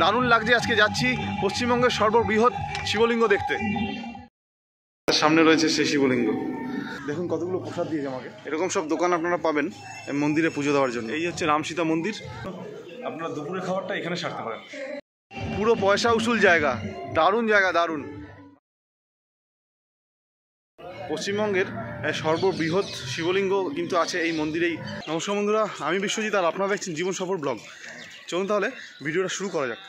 দারুণ লাগছে। আজকে যাচ্ছি পশ্চিমবঙ্গের সর্ববৃহৎ শিবলিঙ্গ দেখতে। সামনে রয়েছে সেই শিবলিঙ্গ। দেখুন কতগুলো প্রসাদ দিয়েছে আমাকে। এরকম সব দোকান আপনারা পাবেন মন্দিরে পুজো দেওয়ার জন্য। এই হচ্ছে রাম সীতা মন্দির। আপনারা দুপুরের খাবারটা এখানে সারতে পারেন। পুরো পয়সা উসুল জায়গা, দারুণ জায়গা, দারুণ। পশ্চিমবঙ্গের সর্ববৃহৎ শিবলিঙ্গ কিন্তু আছে এই মন্দিরেই। নমস্কার বন্ধুরা, আমি বিশ্বজিৎ আর আপনারা দেখছেন জীবন সফর ব্লগ। চলুন তাহলে ভিডিওটা শুরু করা যাক।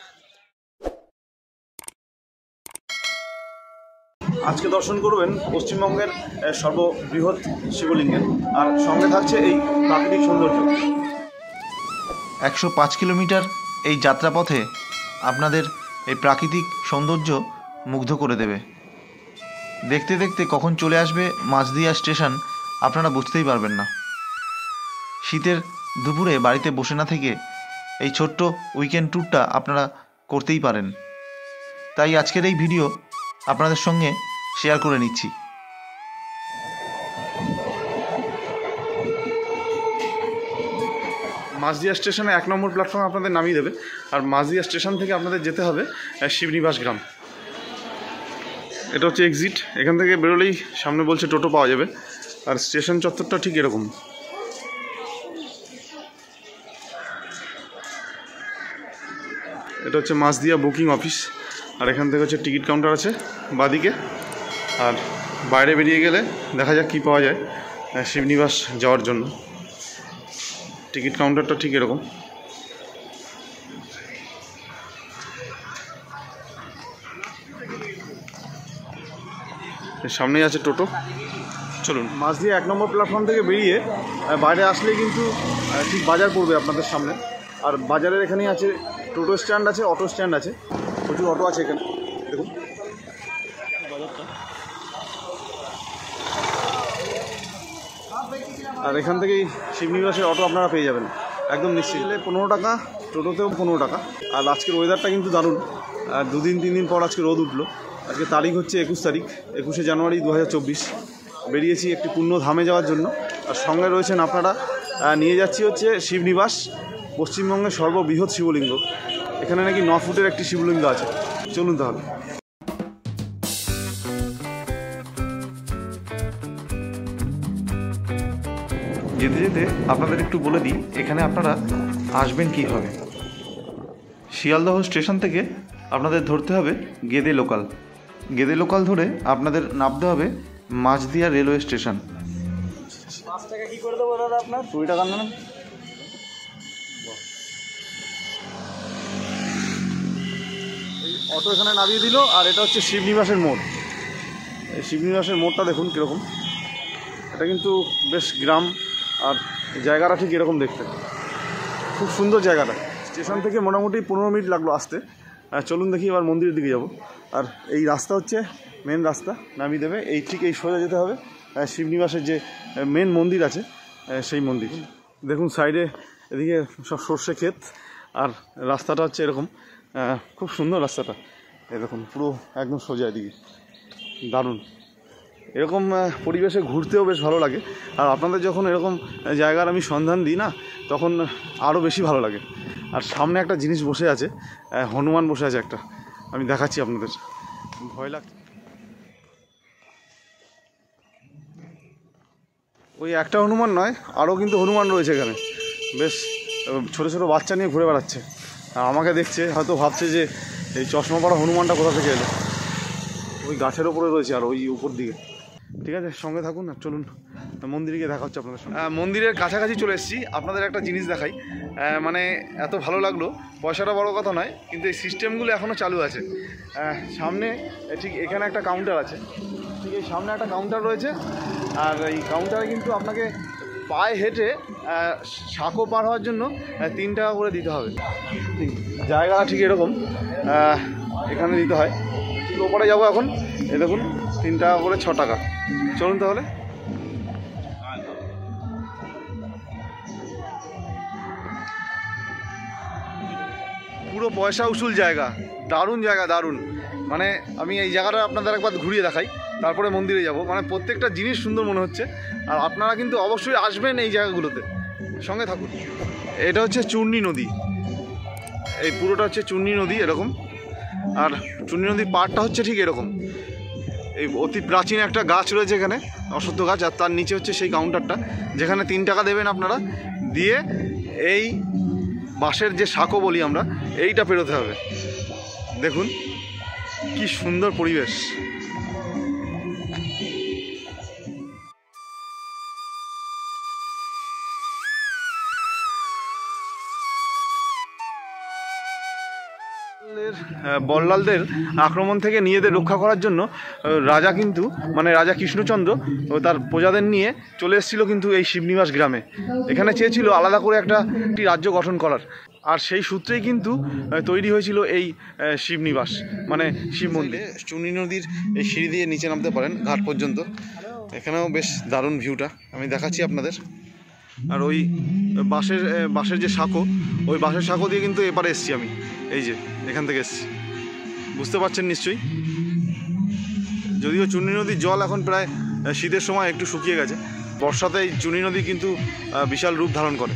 আজকে দর্শন করবেন পশ্চিমবঙ্গের সর্ববৃহৎ শিবলিঙ্গের, আর সঙ্গে থাকছে এই প্রাকৃতিক সৌন্দর্য। 105 কিলোমিটার এই যাত্রাপথে আপনাদের এই প্রাকৃতিক সৌন্দর্য মুগ্ধ করে দেবে। দেখতে দেখতে কখন চলে আসবে মাঝদিয়া স্টেশন আপনারা বুঝতেই পারবেন না। শীতের দুপুরে বাড়িতে বসে না থেকে এই ছোট্ট উইকেন্ড ট্যুরটা আপনারা করতেই পারেন। তাই আজকের এই ভিডিও আপনাদের সঙ্গে শেয়ার করে নিচ্ছি। মাঝদিয়া স্টেশনে 1 নম্বর প্ল্যাটফর্মে আপনাদের নামিয়ে দেবে, আর মাঝদিয়া স্টেশন থেকে আপনাদের যেতে হবে শিবনিবাস গ্রাম। এটা হচ্ছে এক্সিট। এখান থেকে বেরোলেই সামনে বলছে টোটো পাওয়া যাবে, আর স্টেশন চত্বরটা ঠিক এরকম। এটা হচ্ছে মাঝদিয়া বুকিং অফিস, আর এখান থেকে হচ্ছে টিকিট কাউন্টার আছে বাদিকে। আর বাইরে বেরিয়ে গেলে দেখা যাক কী পাওয়া যায় শিবনিবাস যাওয়ার জন্য। টিকিট কাউন্টারটা ঠিক এরকম। সামনেই আছে টোটো। চলুন, মাঝদিয়া 1 নম্বর প্ল্যাটফর্ম থেকে বেরিয়ে বাইরে আসলেই কিন্তু ঠিক বাজার পড়বে আপনাদের সামনে। আর বাজারের এখানেই আছে টোটো স্ট্যান্ড আছে, অটো স্ট্যান্ড আছে, প্রচুর অটো আছে এখানে। দেখুন বাজারটা। আর এখান থেকেই শিবনিবাসের অটো আপনারা পেয়ে যাবেন একদম নিশ্চিত। 15 টাকা, টোটোতেও 15 টাকা। আর আজকের ওয়েদারটা কিন্তু দারুণ। 2-3 দিন পর আজকে রোদ উঠলো। আজকে তারিখ হচ্ছে 21 তারিখ, 21শে জানুয়ারি 2024। বেরিয়েছি একটি পূর্ণ ধামে যাওয়ার জন্য। আর সঙ্গে রয়েছেন আপনারা। নিয়ে যাচ্ছি হচ্ছে শিবনিবাস, পশ্চিমবঙ্গের সর্ববৃহৎ শিবলিঙ্গ। এখানে নাকি 9 ফুটের একটি শিবলিঙ্গ আছে। চলুন তাহলে। যেতে যেতে আপনাদের একটু বলে দিই এখানে আপনারা আসবেন কীভাবে। শিয়ালদহ স্টেশন থেকে আপনাদের ধরতে হবে গেদে লোকাল। গেদে লোকাল ধরে আপনাদের নামতে হবে মাঝদিয়া রেলওয়ে স্টেশন। 5 টাকা কি করে দেবো দাদা আপনার? 20 টাকা নেন। এই অটো এখানে নামিয়ে দিল। আর এটা হচ্ছে শিবনিবাসের মোড়। এই শিবনিবাসের মোড়টা দেখুন কীরকম। এটা কিন্তু বেশ গ্রাম, আর জায়গাটা ঠিক এরকম দেখতে। খুব সুন্দর জায়গাটা। স্টেশন থেকে মোটামুটি 15 মিনিট লাগলো আসতে। চলুন দেখি এবার মন্দিরের দিকে যাব। আর এই রাস্তা হচ্ছে মেন রাস্তা, নামিয়ে দেবে এই ঠিক এই সোজা যেতে হবে শিবনিবাসের যে মেন মন্দির আছে সেই মন্দির। দেখুন সাইডে এদিকে সব সর্ষে ক্ষেত, আর রাস্তাটা হচ্ছে এরকম। খুব সুন্দর রাস্তাটা। এরকম পুরো একদম সোজা এদিকে, দারুণ। এরকম পরিবেশে ঘুরতেও বেশ ভালো লাগে। আর আপনাদের যখন এরকম জায়গার আমি সন্ধান দিই না, তখন আরও বেশি ভালো লাগে। আর সামনে একটা জিনিস বসে আছে, হনুমান বসে আছে একটা, আমি দেখাচ্ছি আপনাদের। ভয় লাগছে। ওই একটা হনুমান নয়, আরও কিন্তু হনুমান রয়েছে এখানে। বেশ ছোটো ছোটো বাচ্চা নিয়ে ঘুরে বেড়াচ্ছে। আমাকে দেখছে, হয়তো ভাবছে যে এই চশমা পরা হনুমানটা কোথা থেকে এলো। ওই গাছের ওপরে রয়েছে, আর ওই উপর দিকে। ঠিক আছে, সঙ্গে থাকুন। আর চলুন মন্দিরে গিয়ে দেখা হচ্ছে আপনাদের সঙ্গে। মন্দিরের কাছাকাছি চলে এসেছি। আপনাদের একটা জিনিস দেখাই, মানে এত ভালো লাগলো। পয়সাটা বড় কথা নয়, কিন্তু এই সিস্টেমগুলো এখনও চালু আছে। সামনে ঠিক এখানে একটা কাউন্টার আছে, ঠিক এই সামনে একটা কাউন্টার রয়েছে। আর এই কাউন্টারে কিন্তু আপনাকে পায়ে হেঁটে সাঁকো পার হওয়ার জন্য 3 টাকা করে দিতে হবে। জায়গাটা ঠিক এরকম, এখানে দিতে হয়। ঠিক ওপরে যাবো এখন। এই দেখুন 3 টাকা করে 6 টাকা। চলুন তাহলে। পুরো পয়সা উসুল জায়গা, দারুণ জায়গা, দারুণ। মানে আমি এই জায়গাটা আপনাদের একবার ঘুরিয়ে দেখাই, তারপরে মন্দিরে যাব। মানে প্রত্যেকটা জিনিস সুন্দর মনে হচ্ছে। আর আপনারা কিন্তু অবশ্যই আসবেন এই জায়গাগুলোতে, সঙ্গে থাকুন। এটা হচ্ছে চূর্ণী নদী। এই পুরোটা হচ্ছে চূর্ণী নদী এরকম, আর চূর্ণী নদীর পাড়টা হচ্ছে ঠিক এরকম। এই অতি প্রাচীন একটা গাছ রয়েছে এখানে, অশ্বত্থ গাছ, আর তার নিচে হচ্ছে সেই কাউন্টারটা যেখানে 3 টাকা দেবেন আপনারা, দিয়ে এই বাঁশের যে সাঁকো বলি আমরা, এইটা পেরোতে হবে। দেখুন কি সুন্দর পরিবেশ। বল্লালদের আক্রমণ থেকে নিজেদের রক্ষা করার জন্য রাজা কিন্তু মানে রাজা কৃষ্ণচন্দ্র ও তার প্রজাদের নিয়ে চলে এসেছিল কিন্তু এই শিবনিবাস গ্রামে। এখানে চেয়েছিল আলাদা করে একটি রাজ্য গঠন করার, আর সেই সূত্রেই কিন্তু তৈরি হয়েছিল এই শিবনিবাস মানে শিব মন্দির। চূর্ণী নদীর এই সিঁড়ি দিয়ে নিচে নামতে পারেন ঘাট পর্যন্ত। এখানেও বেশ দারুণ ভিউটা আমি দেখাচ্ছি আপনাদের। আর ওই বাঁশের যে সাঁকো, ওই বাঁশের সাঁকো দিয়ে কিন্তু এপারে এসেছি আমি, এই যে এখান থেকে এসেছি, বুঝতে পারছেন নিশ্চয়ই। যদিও চূর্ণী নদীর জল এখন প্রায় শীতের সময় একটু শুকিয়ে গেছে, বর্ষাতে এই চূর্ণী নদী কিন্তু বিশাল রূপ ধারণ করে।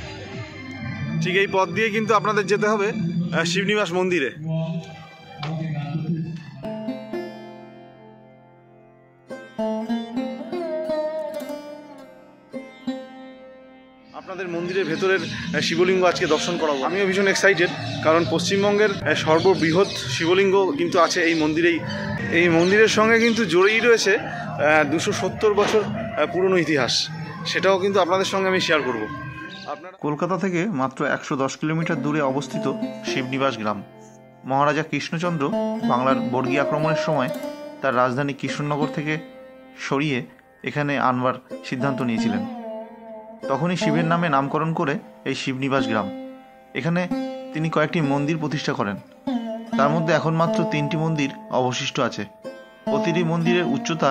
ঠিক এই পথ দিয়ে কিন্তু আপনাদের যেতে হবে শিবনিবাস মন্দিরে। আপনাদের মন্দিরের ভেতরের শিবলিঙ্গ আজকে দর্শন করাবো। আমিও ভীষণ এক্সাইটেড, কারণ পশ্চিমবঙ্গের সর্ববৃহৎ শিবলিঙ্গ কিন্তু আছে এই মন্দিরেই। এই মন্দিরের সঙ্গে কিন্তু জড়িয়ে রয়েছে 270 বছর পুরনো ইতিহাস, সেটাও কিন্তু আপনাদের সঙ্গে আমি শেয়ার করব। আপনারা কলকাতা থেকে মাত্র 110 কিলোমিটার দূরে অবস্থিত শিবনিবাস গ্রাম। মহারাজা কৃষ্ণচন্দ্র বাংলার বর্গী আক্রমণের সময় তার রাজধানী কৃষ্ণনগর থেকে সরিয়ে এখানে আনবার সিদ্ধান্ত নিয়েছিলেন। তখনই শিবের নামে নামকরণ করে এই শিবনিবাস গ্রাম। এখানে তিনি কয়েকটি মন্দির প্রতিষ্ঠা করেন, তার মধ্যে এখন মাত্র 3টি মন্দির অবশিষ্ট আছে। প্রতিটি মন্দিরের উচ্চতা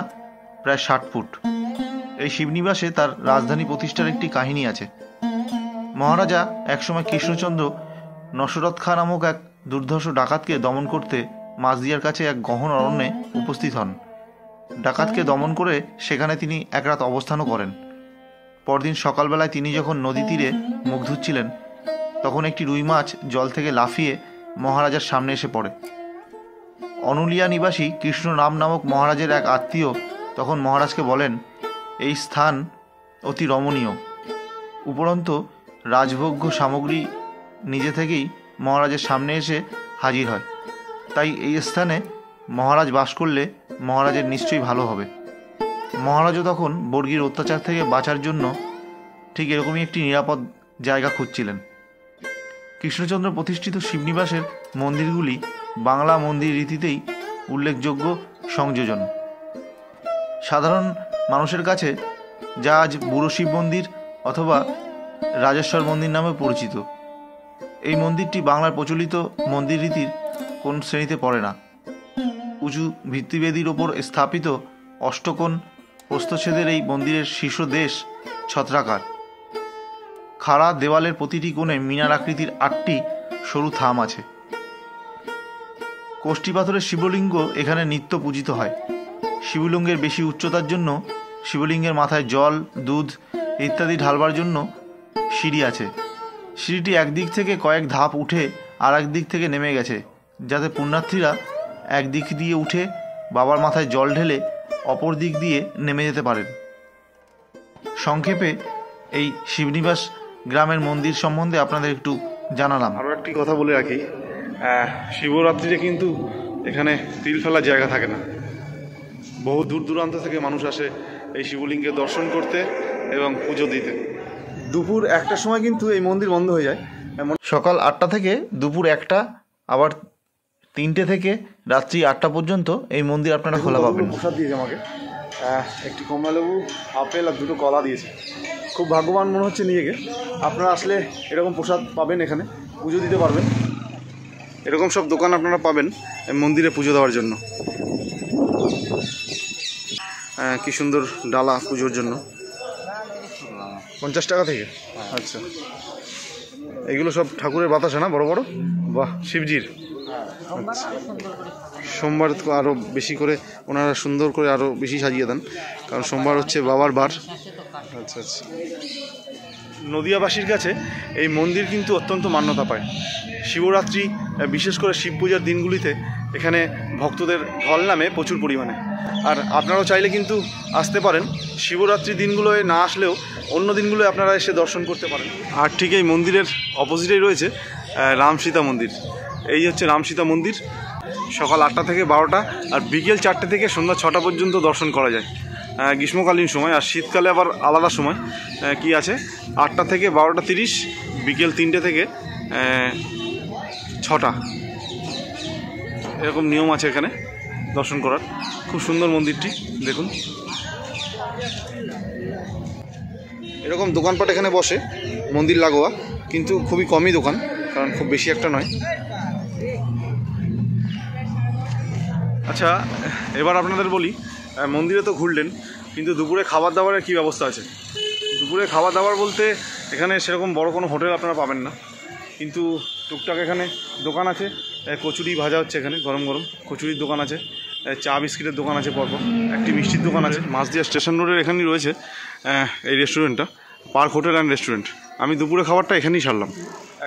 প্রায় 60 ফুট। এই শিবনিবাসে তার রাজধানী প্রতিষ্ঠার একটি কাহিনী আছে। মহারাজা একসময় কৃষ্ণচন্দ্র নসরত খাঁ নামক এক দুর্ধর্ষ ডাকাতকে দমন করতে মাঝদিয়ার কাছে এক গহন অরণ্যে উপস্থিত হন। ডাকাতকে দমন করে সেখানে তিনি এক রাত অবস্থানও করেন। পরদিন সকালবেলায় তিনি যখন নদী তীরে মুখ ধুচ্ছিলেন, তখন একটি রুই মাছ জল থেকে লাফিয়ে মহারাজার সামনে এসে পড়ে। অনুলিয়া নিবাসী কৃষ্ণ রাম নামক মহারাজের এক আত্মীয় তখন মহারাজকে বলেন, এই স্থান অতি রমণীয়, উপরন্তু রাজভোগ্য সামগ্রী নিজে থেকেই মহারাজের সামনে এসে হাজির হয়, তাই এই স্থানে মহারাজ বাস করলে মহারাজের নিশ্চয়ই ভালো হবে। মহারাজও তখন বর্গীর অত্যাচার থেকে বাঁচার জন্য ঠিক এরকমই একটি নিরাপদ জায়গা খুঁজছিলেন। কৃষ্ণচন্দ্র প্রতিষ্ঠিত শিবনিবাসের মন্দিরগুলি বাংলা মন্দির রীতিতেই উল্লেখযোগ্য সংযোজন। সাধারণ মানুষের কাছে যা আজ বুড়ো শিব মন্দির অথবা রাজেশ্বর মন্দির নামে পরিচিত। এই মন্দিরটি বাংলার প্রচলিত মন্দির রীতির কোন শ্রেণীতে পড়ে না। উঁচু ভিত্তিবেদির ওপর স্থাপিত অষ্টকোণ প্রস্থচ্ছেদের এই মন্দিরের শীর্ষদেশ ছত্রাকার। খাড়া দেওয়ালের প্রতিটি কোণে মিনার আকৃতির 8টি সরু থাম আছে। কোষ্ঠী পাথরের শিবলিঙ্গ এখানে নিত্য পূজিত হয়। শিবলিঙ্গের বেশি উচ্চতার জন্য শিবলিঙ্গের মাথায় জল, দুধ ইত্যাদি ঢালবার জন্য সিঁড়ি আছে। সিঁড়িটি একদিক থেকে কয়েক ধাপ উঠে আর এক দিক থেকে নেমে গেছে, যাতে পুণ্যার্থীরা একদিক দিয়ে উঠে বাবার মাথায় জল ঢেলে অপর দিক দিয়ে নেমে যেতে পারেন। সংক্ষেপে এই শিবনিবাস গ্রামের মন্দির সম্বন্ধে আপনাদের একটু জানালাম। আরও একটি কথা বলে রাখি, শিবরাত্রিতে কিন্তু এখানে তিল ফেলার জায়গা থাকে না। বহু দূর দূরান্ত থেকে মানুষ আসে এই শিবলিঙ্গের দর্শন করতে এবং পুজো দিতে। দুপুর 1টার সময় কিন্তু এই মন্দির বন্ধ হয়ে যায়। সকাল 8টা থেকে দুপুর 1টা, আবার 3টে থেকে রাত্রি 8টা পর্যন্ত এই মন্দির আপনারা খোলা পাবেন। প্রসাদ দিয়েছে আমাকে, একটি কমলালেবু, আপেল আর 2টো কলা দিয়েছে। খুব ভাগ্যবান মনে হচ্ছে নিজেকে। আপনারা আসলে এরকম প্রসাদ পাবেন, এখানে পুজো দিতে পারবেন। এরকম সব দোকান আপনারা পাবেন মন্দিরে পুজো দেওয়ার জন্য। কি সুন্দর ডালা পুজোর জন্য, 50 টাকা থেকে। আচ্ছা, এগুলো সব ঠাকুরের বাতাসা না, বড় বড়? বাহ, শিবজির। আচ্ছা, সোমবার তো আরও বেশি করে ওনারা সুন্দর করে আরও বেশি সাজিয়ে দেন, কারণ সোমবার হচ্ছে বাবার বার। আচ্ছা আচ্ছা। নদিয়াবাসীর কাছে এই মন্দির কিন্তু অত্যন্ত মান্যতা পায়। শিবরাত্রি বিশেষ করে শিব পূজার দিনগুলিতে এখানে ভক্তদের ঢল নামে প্রচুর পরিমাণে। আর আপনারাও চাইলে কিন্তু আসতে পারেন, শিবরাত্রির দিনগুলোয় না আসলেও অন্য দিনগুলোয় আপনারা এসে দর্শন করতে পারেন। আর ঠিক এই মন্দিরের অপোজিটেই রয়েছে রাম সীতা মন্দির। এই হচ্ছে রাম সীতা মন্দির। সকাল 8টা থেকে 12টা আর বিকেল 4টে থেকে সন্ধ্যা 6টা পর্যন্ত দর্শন করা যায় গ্রীষ্মকালীন সময়। আর শীতকালে আবার আলাদা সময় কি আছে, 8টা থেকে 12টা 30, বিকেল 3টে থেকে 6টা, এরকম নিয়ম আছে এখানে দর্শন করার। খুব সুন্দর মন্দিরটি দেখুন। এরকম দোকানপাট এখানে বসে মন্দির লাগোয়া, কিন্তু খুবই কমই দোকান, কারণ খুব বেশি একটা নয়। আচ্ছা, এবার আপনাদের বলি, মন্দিরে তো ঘুরলেন, কিন্তু দুপুরে খাবার দাবারের কী ব্যবস্থা আছে? দুপুরে খাবার দাবার বলতে এখানে সেরকম বড় কোনো হোটেল আপনারা পাবেন না, কিন্তু টুকটাক এখানে দোকান আছে। কচুরি ভাজা হচ্ছে এখানে, গরম গরম কচুরির দোকান আছে, চা বিস্কিটের দোকান আছে পরপর, একটি মিষ্টির দোকান আছে। মাঝদিয়া স্টেশন রোডের এখানেই রয়েছে এই রেস্টুরেন্টটা, পার্ক হোটেল অ্যান্ড রেস্টুরেন্ট। আমি দুপুরে খাবারটা এখানেই সারলাম।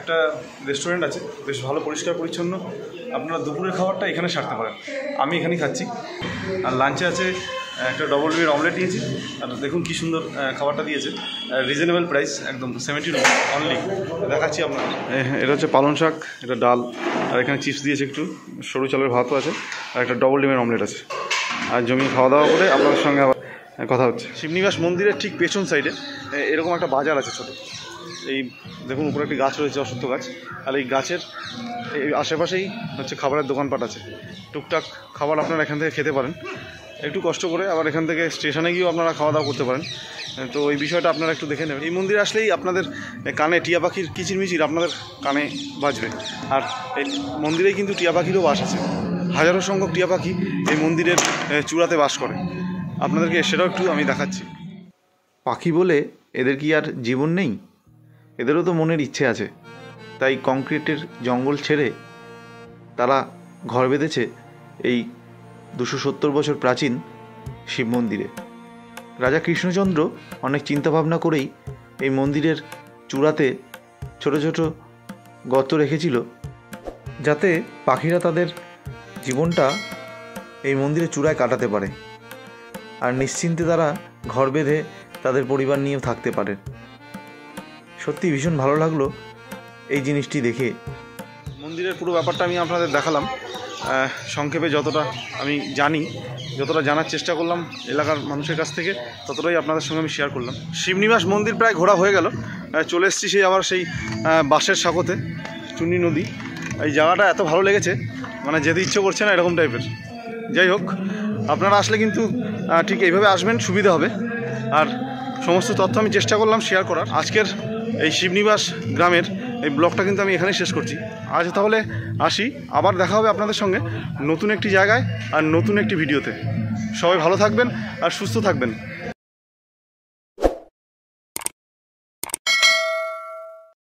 একটা রেস্টুরেন্ট আছে, বেশ ভালো পরিষ্কার পরিচ্ছন্ন, আপনারা দুপুরের খাবারটা এখানে সারতে পারেন। আমি এখানেই খাচ্ছি। আর লাঞ্চে আছে একটা ডবল রুটির অমলেট নিয়েছি। আর দেখুন কী সুন্দর খাবারটা দিয়েছে, রিজনেবল প্রাইস, একদম 70 রুপি অনলি। দেখাচ্ছি আপনাকে। এটা হচ্ছে পালং শাক, এটা ডাল, আর এখানে চিপস দিয়েছে, একটু সরু চালের ভাতও আছে, আর একটা ডবল ডিমের অমলেট আছে। আর জমিয়ে খাওয়া দাওয়া করে আপনাদের সঙ্গে আবার কথা হচ্ছে। শিবনিবাস মন্দিরের ঠিক পেছন সাইডে এরকম একটা বাজার আছে ছোটো। এই দেখুন উপরে একটি গাছ রয়েছে, অশ্বত্থ গাছ, আর এই গাছের এই আশেপাশেই হচ্ছে খাবারের দোকানপাট আছে। টুকটাক খাবার আপনারা এখান থেকে খেতে পারেন, একটু কষ্ট করে। আবার এখান থেকে স্টেশনে গিয়েও আপনারা খাওয়া দাওয়া করতে পারেন। তো এই বিষয়টা আপনারা একটু দেখে নেবেন। এই মন্দিরে আসলেই আপনাদের কানে টিয়া পাখির কিচিরমিচির আপনাদের কানে বাজবে। আর এই মন্দিরেই কিন্তু টিয়া পাখিরও বাস আছে, হাজারো সংখ্যক টিয়া পাখি এই মন্দিরের চূড়াতে বাস করে। আপনাদেরকে সেটাও একটু আমি দেখাচ্ছি। পাখি বলে এদের কি আর জীবন নেই? এদেরও তো মনের ইচ্ছে আছে, তাই কংক্রিটের জঙ্গল ছেড়ে তারা ঘর বেঁধেছে এই 270 বছর প্রাচীন শিব মন্দিরে। রাজা কৃষ্ণচন্দ্র অনেক চিন্তাভাবনা করেই এই মন্দিরের চূড়াতে ছোট ছোট গর্ত রেখেছিল, যাতে পাখিরা তাদের জীবনটা এই মন্দিরের চূড়ায় কাটাতে পারে, আর নিশ্চিন্তে তারা ঘর বেঁধে তাদের পরিবার নিয়েও থাকতে পারে। সত্যি ভীষণ ভালো লাগলো এই জিনিসটি দেখে। মন্দিরের পুরো ব্যাপারটা আমি আপনাদের দেখালাম, সংক্ষেপে যতটা আমি জানি, যতটা জানার চেষ্টা করলাম এলাকার মানুষের কাছ থেকে, ততটাই আপনাদের সঙ্গে আমি শেয়ার করলাম। শিবনিবাস মন্দির প্রায় ঘোরা হয়ে গেল, চলে এসেছি সেই বাঁশের সাঁকোতে, চুনি নদী। এই জায়গাটা এত ভালো লেগেছে, মানে যেতে ইচ্ছে করছে না এরকম টাইপের। যাই হোক, আপনারা আসলে কিন্তু ঠিক এইভাবে আসবেন, সুবিধা হবে। আর সমস্ত তথ্য আমি চেষ্টা করলাম শেয়ার করার। আজকের এই শিবনিবাস গ্রামের এই ব্লগটা কিন্তু আমি এখানেই শেষ করছি। আজ তাহলে আসি, আবার দেখা হবে আপনাদের সঙ্গে নতুন একটি জায়গায় আর নতুন একটি ভিডিওতে। সবাই ভালো থাকবেন আর সুস্থ থাকবেন।